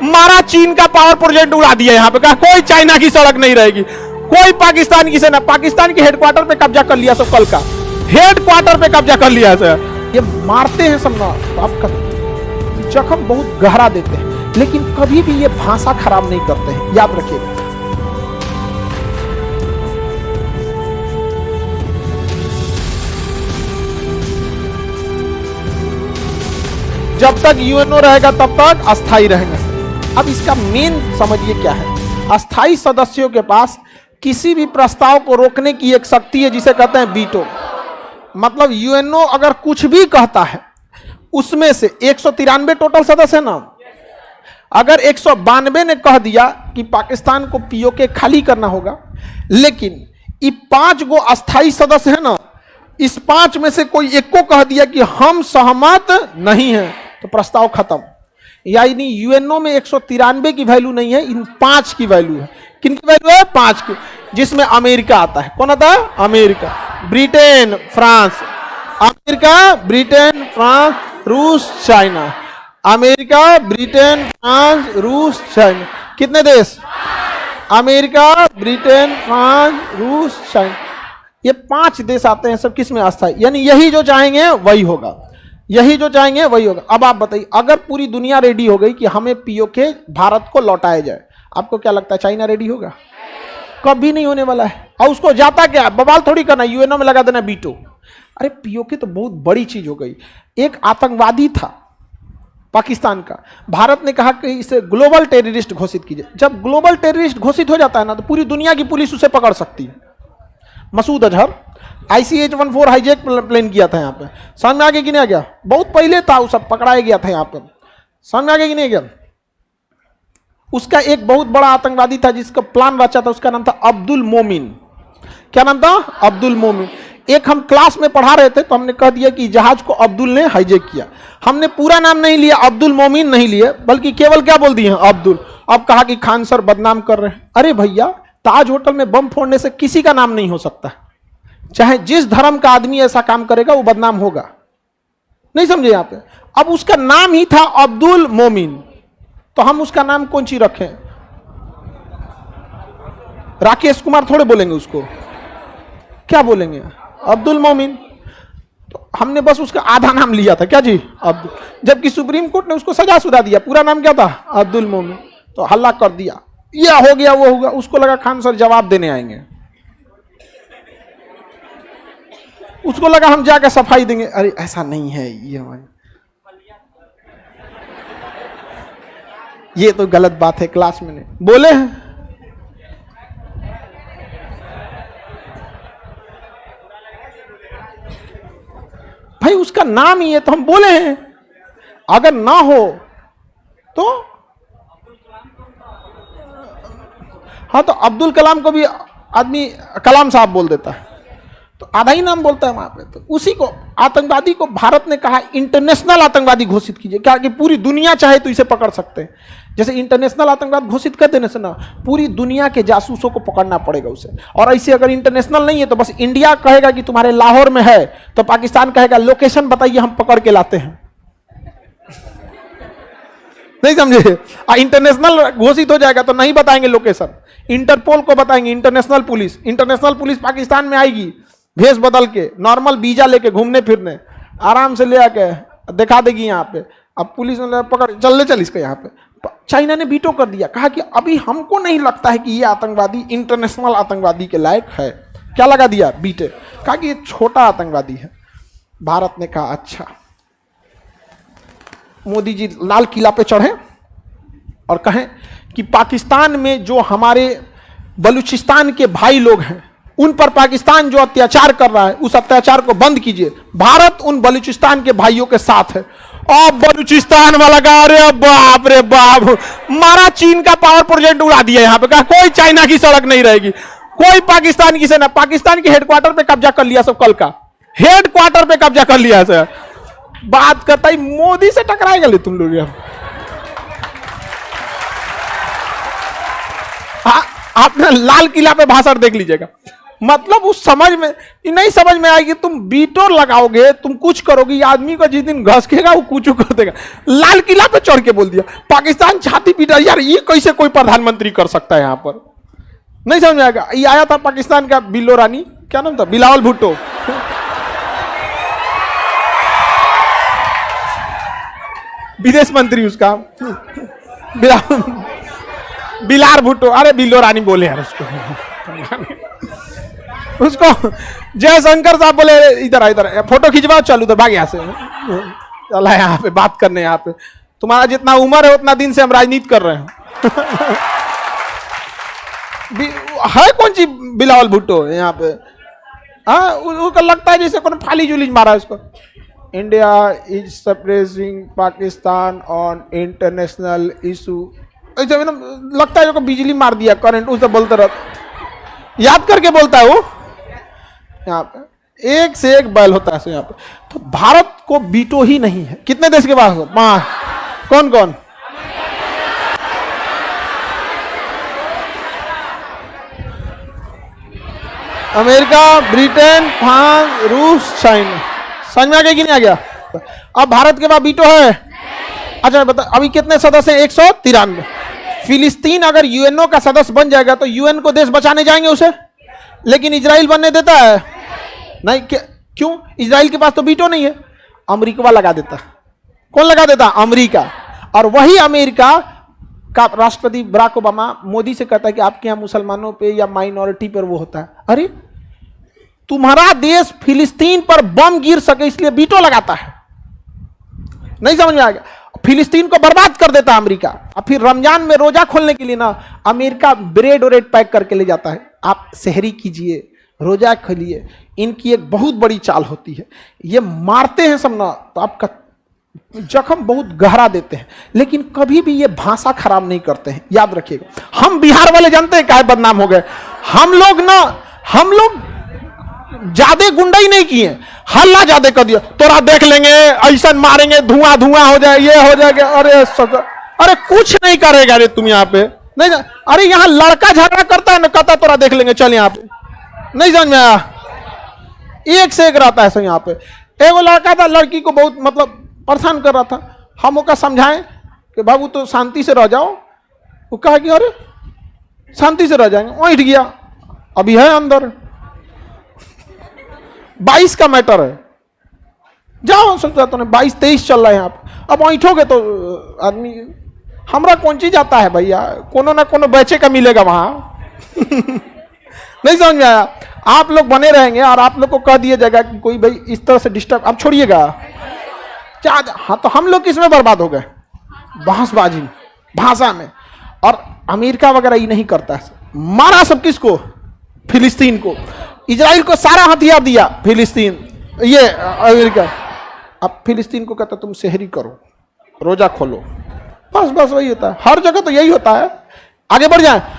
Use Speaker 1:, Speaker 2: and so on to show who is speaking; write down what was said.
Speaker 1: मारा चीन का पावर प्रोजेक्ट उड़ा दिया यहाँ पे, कहा कोई चाइना की सड़क नहीं रहेगी, कोई पाकिस्तान की सेना, पाकिस्तान के हेडक्वार्टर पे कब्जा कर लिया सब, कल का हेडक्वार्टर पे कब्जा कर लिया सर। ये मारते हैं सब ना, आपका जख्म बहुत गहरा देते हैं, लेकिन कभी भी ये भाषा खराब नहीं करते हैं, याद रखिएगा। जब तक यूएनओ रहेगा तब तक अस्थायी रहेगा। अब इसका मेन समझिए क्या है, अस्थायी सदस्यों के पास किसी भी प्रस्ताव को रोकने की एक शक्ति है जिसे कहते हैं वीटो। मतलब यूएनओ अगर कुछ भी कहता है, उसमें से 193 टोटल सदस्य है ना, अगर 192 ने कह दिया कि पाकिस्तान को पीओके खाली करना होगा, लेकिन ये 5 गो अस्थायी सदस्य है ना, इस 5 में से कोई एक को कह दिया कि हम सहमत नहीं हैं, तो प्रस्ताव खत्म। यानी यूएनओ में 193 की वैल्यू नहीं है, इन 5 की वैल्यू है। किन की वैल्यू है? 5 की, जिसमें अमेरिका आता है। कौन आता है? America, Britain, France, America, Britain, France, रूस, चाइना, अमेरिका, ब्रिटेन, फ्रांस, रूस, चाइना। कितने देश? अमेरिका, ब्रिटेन, फ्रांस, रूस, चाइना, ये 5 देश आते हैं सब। किस में? अस्थायी। यानी यही जो चाहेंगे वही होगा, यही जो चाहेंगे वही होगा। अब आप बताइए, अगर पूरी दुनिया रेडी हो गई कि हमें पीओके भारत को लौटाया जाए, आपको क्या लगता है चाइना रेडी होगा? कभी नहीं होने वाला है। और उसको जाता क्या, बवाल थोड़ी करना, यूएनओ में लगा देना वीटो। अरे पीओके तो बहुत बड़ी चीज हो गई। एक आतंकवादी था पाकिस्तान का, भारत ने कहा कि इसे ग्लोबल टेररिस्ट घोषित कीजिए। जब ग्लोबल टेररिस्ट घोषित हो जाता है ना, तो पूरी दुनिया की पुलिस उसे पकड़ सकती है। Masood Azhar ICH-14 hijack plane किया था यहाँ पे, समझ में आगे कि नहीं आ गया? बहुत पहले था, वो सब पकड़ाया गया था यहाँ पे, समझ में आगे कि नहीं गया? उसका एक बहुत बड़ा आतंकवादी था जिसका प्लान रचा था, उसका नाम था अब्दुल मोमिन। क्या नाम था? अब्दुल मोमिन। एक हम क्लास में पढ़ा रहे थे तो हमने कह दिया कि जहाज को अब्दुल ने हाईजैक किया। हमने पूरा नाम नहीं लिया, अब्दुल मोमिन नहीं लिए, बल्कि केवल क्या बोल दिए? अब्दुल। अब कहा कि खान सर बदनाम कर रहे हैं। अरे भैया, ताज होटल में बम फोड़ने से किसी का नाम नहीं हो सकता। चाहे जिस धर्म का आदमी ऐसा काम करेगा वो बदनाम होगा, नहीं समझे यहाँ पे? अब उसका नाम ही था अब्दुल मोमिन, तो हम उसका नाम कौन सी रखें? राकेश कुमार थोड़े बोलेंगे उसको, क्या बोलेंगे? अब्दुल मोमिन। तो हमने बस उसका आधा नाम लिया था, क्या जी? अब्दुल। जबकि सुप्रीम कोर्ट ने उसको सजा सुधा दिया, पूरा नाम क्या था? अब्दुल मोमिन। तो हल्ला कर दिया, यह हो गया वो होगा। उसको लगा खान सर जवाब देने आएंगे, उसको लगा हम जाकर सफाई देंगे। अरे ऐसा नहीं है, ये तो गलत बात है, क्लास में नहीं बोले हैं। भाई उसका नाम ही है तो हम बोले हैं, अगर ना हो तो हाँ, तो अब्दुल कलाम को भी आदमी कलाम साहब बोल देता है, तो आधा ही नाम बोलता है वहां पे। तो उसी को, आतंकवादी को भारत ने कहा इंटरनेशनल आतंकवादी घोषित कीजिए, क्या कि पूरी दुनिया चाहे तो इसे पकड़ सकते हैं। जैसे इंटरनेशनल आतंकवाद घोषित कर देने से ना पूरी दुनिया के जासूसों को पकड़ना पड़ेगा उसे। और ऐसे अगर इंटरनेशनल नहीं है तो बस इंडिया कहेगा कि तुम्हारे लाहौर में है, तो पाकिस्तान कहेगा लोकेशन बताइए, हम पकड़ के लाते हैं। नहीं समझे? इंटरनेशनल घोषित हो जाएगा तो नहीं बताएंगे लोकेशन, इंटरपोल को बताएंगे, इंटरनेशनल पुलिस पाकिस्तान में आएगी भेष बदल के, नॉर्मल वीजा लेके घूमने फिरने, आराम से ले आके दिखा देगी यहाँ पे। अब पुलिस ने पकड़, चल इसको यहाँ पे। चाइना ने वीटो कर दिया, कहा कि अभी हमको नहीं लगता है कि ये आतंकवादी इंटरनेशनल आतंकवादी के लायक है। क्या लगा दिया? वीटो। कहा कि ये छोटा आतंकवादी है। भारत ने कहा अच्छा। मोदी जी लाल किला पे चढ़े और कहें कि पाकिस्तान में जो हमारे बलूचिस्तान के भाई लोग हैं, उन पर पाकिस्तान जो अत्याचार कर रहा है, उस अत्याचार को बंद कीजिए। भारत उन बलूचिस्तान के भाइयों के साथ है। और बलूचिस्तान वाला कहा अरे बाप रे बाप, मारा चीन का पावर प्रोजेक्ट उड़ा दिया यहाँ पे, कहा कोई चाइना की सड़क नहीं रहेगी, कोई पाकिस्तान की सेना, पाकिस्तान के हेडक्वार्टर पे कब्जा कर लिया सब, कल का हेडक्वार्टर पे कब्जा कर लिया सर। बात करता ही मोदी से टकराएगा ले तुम लोग। आपने लाल किला पे भाषण देख लीजिएगा, मतलब उस समझ में नहीं समझ में आएगी, तुम बीटो लगाओगे, तुम कुछ करोगे, ये आदमी को जिस दिन घसकेगा वो कुछ कर देगा। लाल किला पे चढ़ के बोल दिया, पाकिस्तान छाती पीटा। यार ये कैसे कोई प्रधानमंत्री कर सकता है? यहां पर नहीं समझ में आएगा। ये आया था पाकिस्तान का बिल्लो रानी, क्या नाम था, बिलावल भुट्टो, विदेश मंत्री उसका बिलार भुट्टो, अरे बिल्लो रानी बोले यार उसको जयशंकर साहब बोले इधर इधर फोटो खिंचवाओ, चलो उधर भाग यहाँ से, चला यहाँ पे बात करने। यहाँ पे तुम्हारा जितना उम्र है उतना दिन से हम राजनीति कर रहे हैं। है कौन सी बिलावल भुट्टो यहाँ पे? हाँ, उसको लगता है जैसे कौन फाली जुलीज मारा है उसको। India is suppressing Pakistan on international issue, ऐसे लगता है बिजली मार दिया, करंट उससे बोलते रहता, याद करके बोलता है वो। यहाँ पे एक से एक बैल होता है यहाँ पे। तो भारत को बीटो ही नहीं है। कितने देश के पास? 5। कौन कौन? अमेरिका, ब्रिटेन, फ्रांस, रूस, चाइना। समझ में आ गया कि नहीं आ गया? अब भारत के पास बीटो है। अच्छा बता, अभी कितने सदस्य हैं? 193। फिलिस्तीन अगर यूएनओ का सदस्य बन जाएगा तो यूएन को देश बचाने जाएंगे उसे, लेकिन इजराइल बनने देता है नहीं। क्यों? इजराइल के पास तो बीटो नहीं है, अमेरिका लगा देता। कौन लगा देता? अमेरिका। और वही अमेरिका का राष्ट्रपति बराक ओबामा मोदी से कहता है कि आपके यहां मुसलमानों पे या माइनॉरिटी पर वो होता है। अरे तुम्हारा देश फिलिस्तीन पर बम गिर सके इसलिए बीटो लगाता है। नहीं समझ में आएगा? फिलिस्तीन को बर्बाद कर देता है अमेरिका। और फिर रमजान में रोजा खोलने के लिए ना अमेरिका ब्रेड और पैक करके ले जाता है, आप सहरी कीजिए, रोजा खोलिए। इनकी एक बहुत बड़ी चाल होती है, ये मारते हैं सब ना तो आपका जख्म बहुत गहरा देते हैं, लेकिन कभी भी ये भाषा खराब नहीं करते हैं। याद रखिएगा। हम बिहार वाले जानते हैं क्या बदनाम हो गए। हम लोग ज्यादा गुंडा ही नहीं किए, हल्ला ज्यादा कर दिया, तोरा देख लेंगे, ऐसा मारेंगे, धुआं धुआं हो जाए, ये हो जाएगा। अरे कुछ नहीं करेगा रे तुम यहाँ पे। नहीं, अरे यहाँ लड़का झगड़ा करता है ना, कहता तोरा देख लेंगे, चल यहाँ पे। नहीं समझ में आया? एक से एक रहता है सर यहाँ पे। एगो लड़का था, लड़की को बहुत मतलब परेशान कर रहा था। हम ओका समझाएं कि बाबू तो शांति से रह जाओ। वो कहा कि अरे शांति से रह जाएंगे, उठ गया। अभी है अंदर 22 का मैटर है, जाओ सोचा तो 22-23 चल रहा है यहाँ पे। अब ऐठोगे तो आदमी हमरा कौन चीज आता है भैया, कोनो ना कोनो बेचे का मिलेगा वहां। नहीं समझ में आया? आप लोग बने रहेंगे और आप लोग को कह दिया जाएगा कि कोई भाई इस तरह से डिस्टर्ब, आप छोड़िएगा। हाँ, तो हम लोग किसमें बर्बाद हो गए? बहसबाजी, भाषा में। और अमेरिका वगैरह ये नहीं करता है। मारा सब किसको? फिलिस्तीन को। इजराइल को सारा हथियार दिया, फिलिस्तीन ये अमेरिका। अब फिलिस्तीन को कहता तुम सहरी करो, रोजा खोलो, बस वही होता है। हर जगह तो यही होता है। आगे बढ़ जाए।